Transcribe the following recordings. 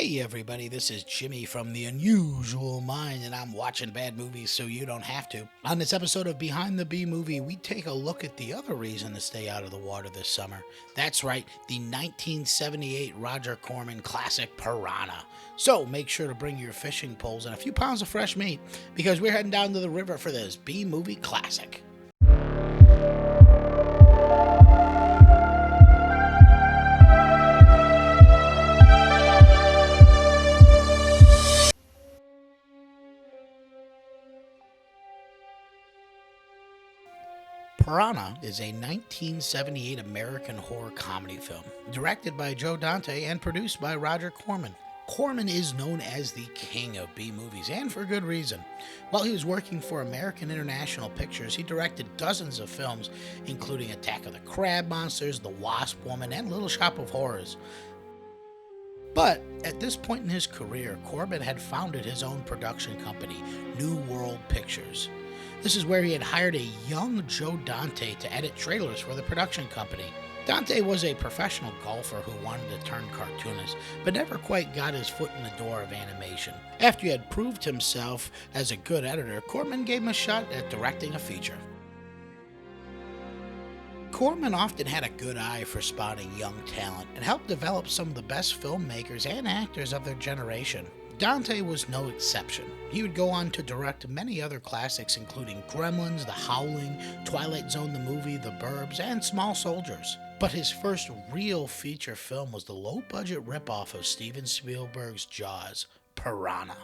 Hey everybody, this is Jimmy from The Unusual Mind, and I'm watching bad movies so you don't have to. On this episode of Behind the B Movie, we take a look at the other reason to stay out of the water this summer. That's right, the 1978 Roger Corman classic Piranha. So make sure to bring your fishing poles and a few pounds of fresh meat, because we're heading down to the river for this B Movie classic. Piranha is a 1978 American horror comedy film, directed by Joe Dante and produced by Roger Corman. Corman is known as the king of B-movies, and for good reason. While he was working for American International Pictures, he directed dozens of films, including Attack of the Crab Monsters, The Wasp Woman, and Little Shop of Horrors. But at this point in his career, Corman had founded his own production company, New World Pictures. This is where he had hired a young Joe Dante to edit trailers for the production company. Dante was a professional golfer who wanted to turn cartoonist, but never quite got his foot in the door of animation. After he had proved himself as a good editor, Corman gave him a shot at directing a feature. Corman often had a good eye for spotting young talent and helped develop some of the best filmmakers and actors of their generation. Dante was no exception. He would go on to direct many other classics, including Gremlins, The Howling, Twilight Zone the movie, The Burbs, and Small Soldiers. But his first real feature film was the low-budget ripoff of Steven Spielberg's Jaws, Piranha.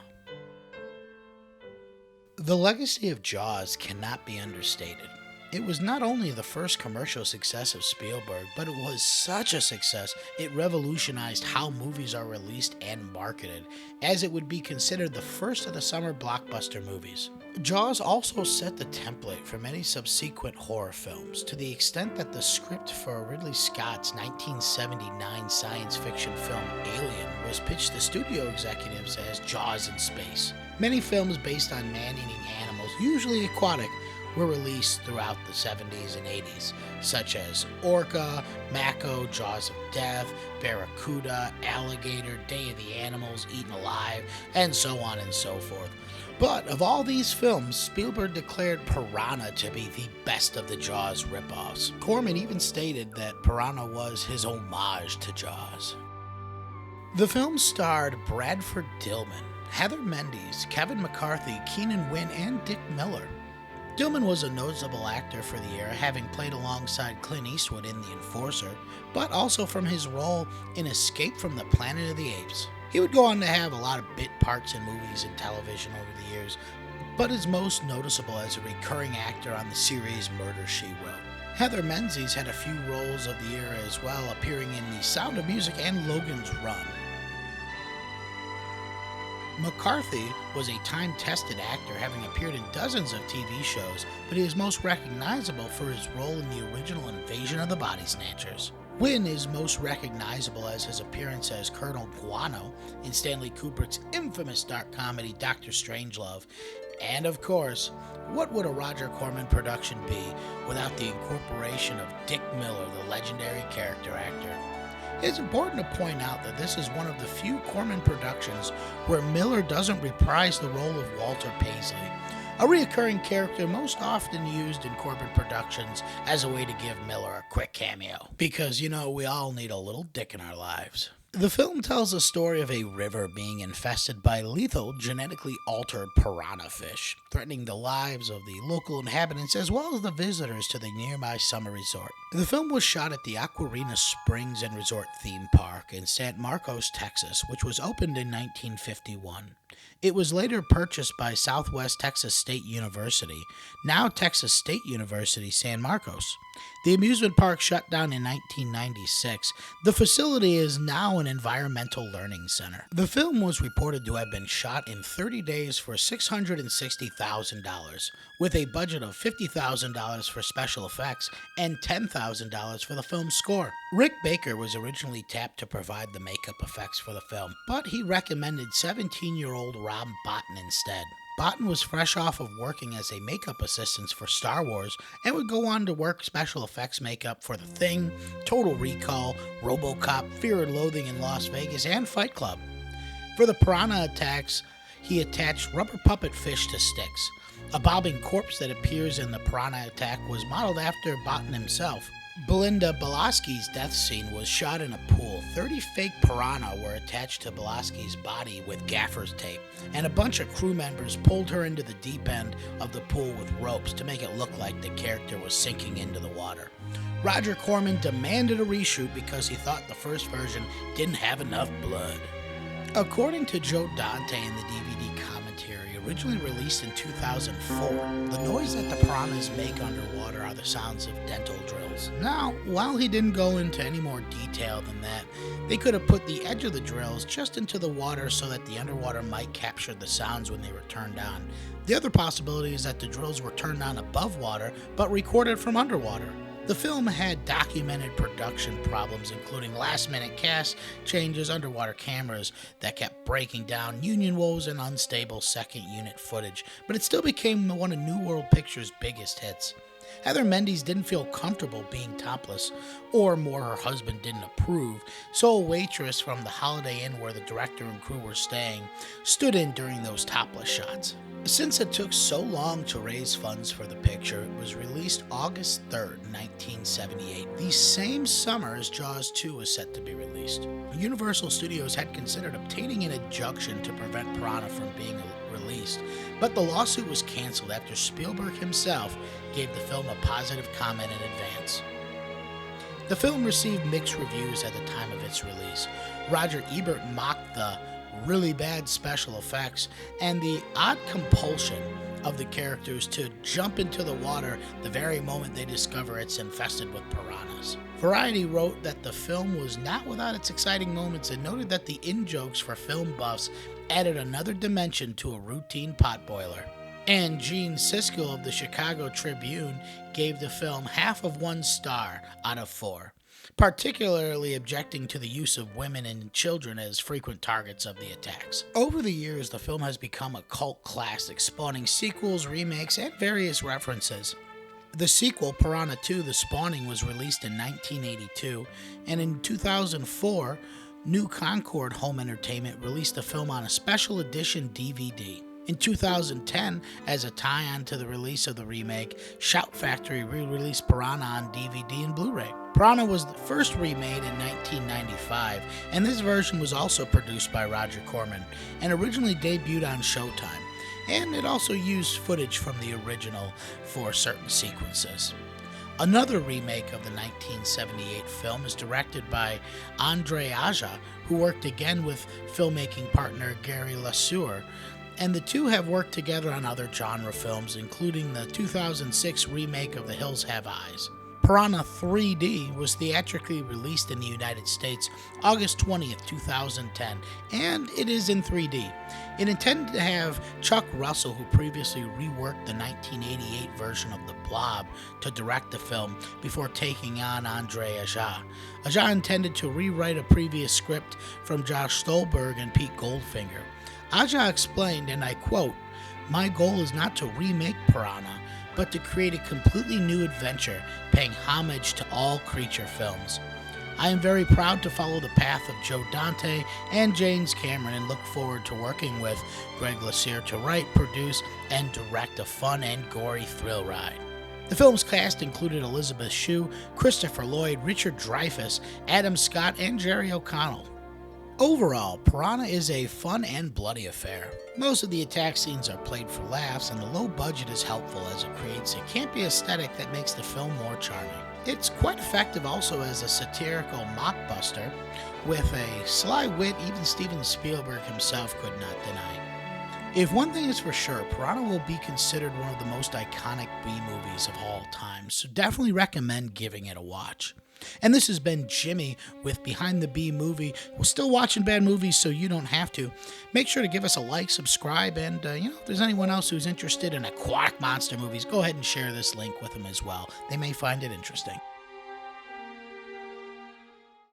The legacy of Jaws cannot be understated. It was not only the first commercial success of Spielberg, but it was such a success it revolutionized how movies are released and marketed, as it would be considered the first of the summer blockbuster movies. Jaws also set the template for many subsequent horror films, to the extent that the script for Ridley Scott's 1979 science fiction film Alien was pitched to studio executives as Jaws in space. Many films based on man-eating animals, usually aquatic, were released throughout the 70s and 80s, such as Orca, Mako, Jaws of Death, Barracuda, Alligator, Day of the Animals, Eaten Alive, and so on and so forth. But of all these films, Spielberg declared Piranha to be the best of the Jaws ripoffs. Corman even stated that Piranha was his homage to Jaws. The film starred Bradford Dillman, Heather Mendes, Kevin McCarthy, Keenan Wynn, and Dick Miller. Dillman was a notable actor for the era, having played alongside Clint Eastwood in The Enforcer, but also from his role in Escape from the Planet of the Apes. He would go on to have a lot of bit parts in movies and television over the years, but is most noticeable as a recurring actor on the series Murder, She Wrote. Heather Menzies had a few roles of the era as well, appearing in The Sound of Music and Logan's Run. McCarthy was a time-tested actor, having appeared in dozens of TV shows, but he is most recognizable for his role in the original Invasion of the Body Snatchers. Wynn is most recognizable as his appearance as Colonel Guano in Stanley Kubrick's infamous dark comedy Dr. Strangelove. And of course, what would a Roger Corman production be without the incorporation of Dick Miller, the legendary character actor? It's important to point out that this is one of the few Corman productions where Miller doesn't reprise the role of Walter Paisley, a reoccurring character most often used in Corman productions as a way to give Miller a quick cameo. Because, we all need a little dick in our lives. The film tells the story of a river being infested by lethal, genetically altered piranha fish, threatening the lives of the local inhabitants as well as the visitors to the nearby summer resort. The film was shot at the Aquarina Springs and Resort theme park in San Marcos, Texas, which was opened in 1951. It was later purchased by Southwest Texas State University, now Texas State University, San Marcos. The amusement park shut down in 1996. The facility is now an environmental learning center. The film was reported to have been shot in 30 days for $660,000, with a budget of $50,000 for special effects and $10,000 for the film's score. Rick Baker was originally tapped to provide the makeup effects for the film, but he recommended 17-year-old Rob Bottin instead. Bottin was fresh off of working as a makeup assistant for Star Wars and would go on to work special effects makeup for The Thing, Total Recall, RoboCop, Fear and Loathing in Las Vegas, and Fight Club. For the piranha attacks, he attached rubber puppet fish to sticks. A bobbing corpse that appears in the piranha attack was modeled after Botten himself. Belinda Balaski's death scene was shot in a pool. 30 fake piranha were attached to Balaski's body with gaffer's tape, and a bunch of crew members pulled her into the deep end of the pool with ropes to make it look like the character was sinking into the water. Roger Corman demanded a reshoot because he thought the first version didn't have enough blood. According to Joe Dante in the DVD commentary, originally released in 2004, the noise that the piranhas make underwater are the sounds of dental drills. Now, while he didn't go into any more detail than that, they could have put the edge of the drills just into the water so that the underwater mic captured the sounds when they were turned on. The other possibility is that the drills were turned on above water, but recorded from underwater. The film had documented production problems, including last-minute cast changes, underwater cameras that kept breaking down, union woes, and unstable second-unit footage, but it still became one of New World Pictures' biggest hits. Heather Mendes didn't feel comfortable being topless, or more, her husband didn't approve, so a waitress from the Holiday Inn where the director and crew were staying stood in during those topless shots. Since it took so long to raise funds for the picture, it was released August 3rd, 1978, the same summer as Jaws 2 was set to be released. Universal Studios had considered obtaining an injunction to prevent Piranha from being released, but the lawsuit was canceled after Spielberg himself gave the film a positive comment in advance. The film received mixed reviews at the time of its release. Roger Ebert mocked the really bad special effects and the odd compulsion of the characters to jump into the water the very moment they discover it's infested with piranhas. Variety wrote that the film was not without its exciting moments and noted that the in-jokes for film buffs added another dimension to a routine potboiler. And Gene Siskel of the Chicago Tribune gave the film half of 1 star out of 4. Particularly objecting to the use of women and children as frequent targets of the attacks. Over the years, the film has become a cult classic, spawning sequels, remakes, and various references. The sequel, Piranha 2: The Spawning, was released in 1982, and in 2004, New Concord Home Entertainment released the film on a special edition DVD. In 2010, as a tie-on to the release of the remake, Shout Factory re-released Piranha on DVD and Blu-ray. Piranha was first remade in 1995, and this version was also produced by Roger Corman, and originally debuted on Showtime, and it also used footage from the original for certain sequences. Another remake of the 1978 film is directed by Andre Aja, who worked again with filmmaking partner Gary Lesueur, and the two have worked together on other genre films, including the 2006 remake of The Hills Have Eyes. Piranha 3D was theatrically released in the United States August 20th, 2010, and it is in 3D. It intended to have Chuck Russell, who previously reworked the 1988 version of The Blob, to direct the film before taking on Andre Aja. Aja intended to rewrite a previous script from Josh Stolberg and Pete Goldfinger. Aja explained, and I quote, "My goal is not to remake Piranha, but to create a completely new adventure, paying homage to all creature films. I am very proud to follow the path of Joe Dante and James Cameron and look forward to working with Greg Lesueur to write, produce, and direct a fun and gory thrill ride." The film's cast included Elizabeth Shue, Christopher Lloyd, Richard Dreyfuss, Adam Scott, and Jerry O'Connell. Overall, Piranha is a fun and bloody affair. Most of the attack scenes are played for laughs, and the low budget is helpful as it creates a campy aesthetic that makes the film more charming. It's quite effective also as a satirical mockbuster, with a sly wit even Steven Spielberg himself could not deny. If one thing is for sure, Piranha will be considered one of the most iconic B-movies of all time, so definitely recommend giving it a watch. And this has been Jimmy with Behind the B Movie. We're still watching bad movies, so you don't have to. Make sure to give us a like, subscribe, and if there's anyone else who's interested in aquatic monster movies, go ahead and share this link with them as well. They may find it interesting.